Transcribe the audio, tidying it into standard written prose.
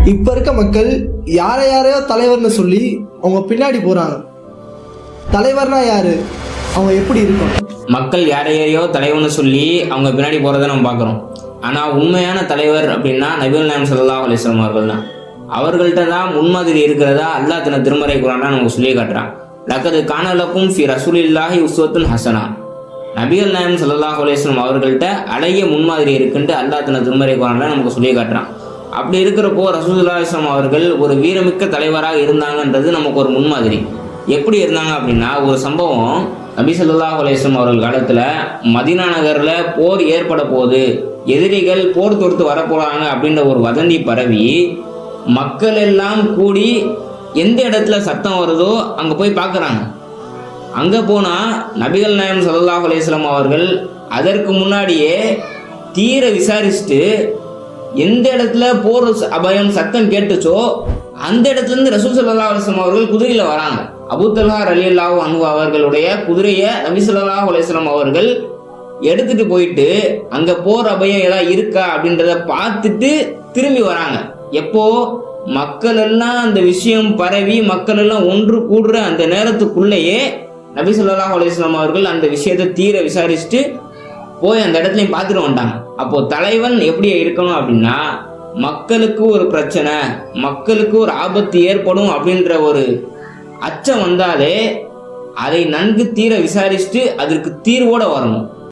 இப்போ இருக்க மக்கள் யாரையோ தலைவர்னு சொல்லி அவங்க பின்னாடி போகிறாங்க. தலைவர்னா யாரு, அவங்க எப்படி இருக்கணும்? மக்கள் யாரையோ தலைவர்னு சொல்லி அவங்க பின்னாடி போகிறத நம்ம பார்க்குறோம். ஆனால் உண்மையான தலைவர் அப்படின்னா நபிகள் நாயகம் ஸல்லல்லாஹு அலைஹி வஸல்லம் அவர்கள் தான். அவர்கள்ட்ட தான் முன்மாதிரி இருக்கிறதா அல்லாஹ் தன திருமறை குர்ஆன்ல நமக்கு சொல்லி காட்டுறான். லக்கது கான லக்கும் ஃபி ரசூலில்லாஹி உஸ்வத்துன் ஹஸனா. நபிகள் நாயகம் ஸல்லல்லாஹு அலைஹி வஸல்லம் அவர்கள்ட்ட அழகிய முன்மாதிரி இருக்குன்ட்டு அல்லாஹ் தன திருமறை குர்ஆன்ல நமக்கு சொல்லி காட்டுறான். அப்படி இருக்கிறப்போ ரசூலுல்லாஹி ஸல்லல்லாஹு அலைஹி வஸல்லம் அவர்கள் ஒரு வீரமிக்க தலைவராக இருந்தாங்கன்றது நமக்கு ஒரு முன்மாதிரி. எப்படி இருந்தாங்க அப்படின்னா, ஒரு சம்பவம், நபி ஸல்லல்லாஹு அலைஹி வஸல்லம் அவர்கள் காலத்தில் மதீனா நகரில் போர் ஏற்பட போகுது, எதிரிகள் போர் தொடுத்து வரப்போகிறாங்க அப்படின்ற ஒரு வதந்தி பரவி மக்கள் எல்லாம் கூடி எந்த இடத்துல சத்தம் வருதோ அங்கே போய் பார்க்குறாங்க. அங்கே போனால் நபிகள் நாயகம் ஸல்லல்லாஹு அலைஹி வஸல்லம் அவர்கள் அதற்கு முன்னாடியே தீர விசாரிச்சுட்டு எந்த இடத்துல போர் அபயம் சத்தம் கேட்டுச்சோ அந்த இடத்துலேருந்து ரசூல் ஸல்லல்லாஹு அலைஹி வஸல்லம் அவர்கள் குதிரையில் வராங்க. அபூ தல்ஹா ரலியல்லாஹு அன்ஹு அவர்களுடைய குதிரையை நபி ஸல்லல்லாஹு அலைஹி வஸல்லம் அவர்கள் எடுத்துட்டு போயிட்டு அங்கே போர் அபயம் ஏதாவது இருக்கா அப்படின்றத பார்த்துட்டு திரும்பி வராங்க. எப்போ மக்கள் எல்லாம் அந்த விஷயம் பரவி மக்கள் எல்லாம் ஒன்று கூடுற அந்த நேரத்துக்குள்ளேயே நபி ஸல்லல்லாஹு அலைஹி வஸல்லம் அவர்கள் அந்த விஷயத்தை தீர விசாரிச்சுட்டு போய் அந்த இடத்துலையும் பார்த்துட்டு வந்துட்டாங்க. அப்போ தலைவன் எப்படி இருக்கணும் அப்படின்னா, மக்களுக்கு ஒரு பிரச்சனை, மக்களுக்கு ஒரு ஆபத்து ஏற்படும் அப்படின்ற ஒரு அச்சம் வந்தாலே அதை நன்கு தீர விசாரிச்சுட்டு அதற்கு தீர்வோட வரணும்.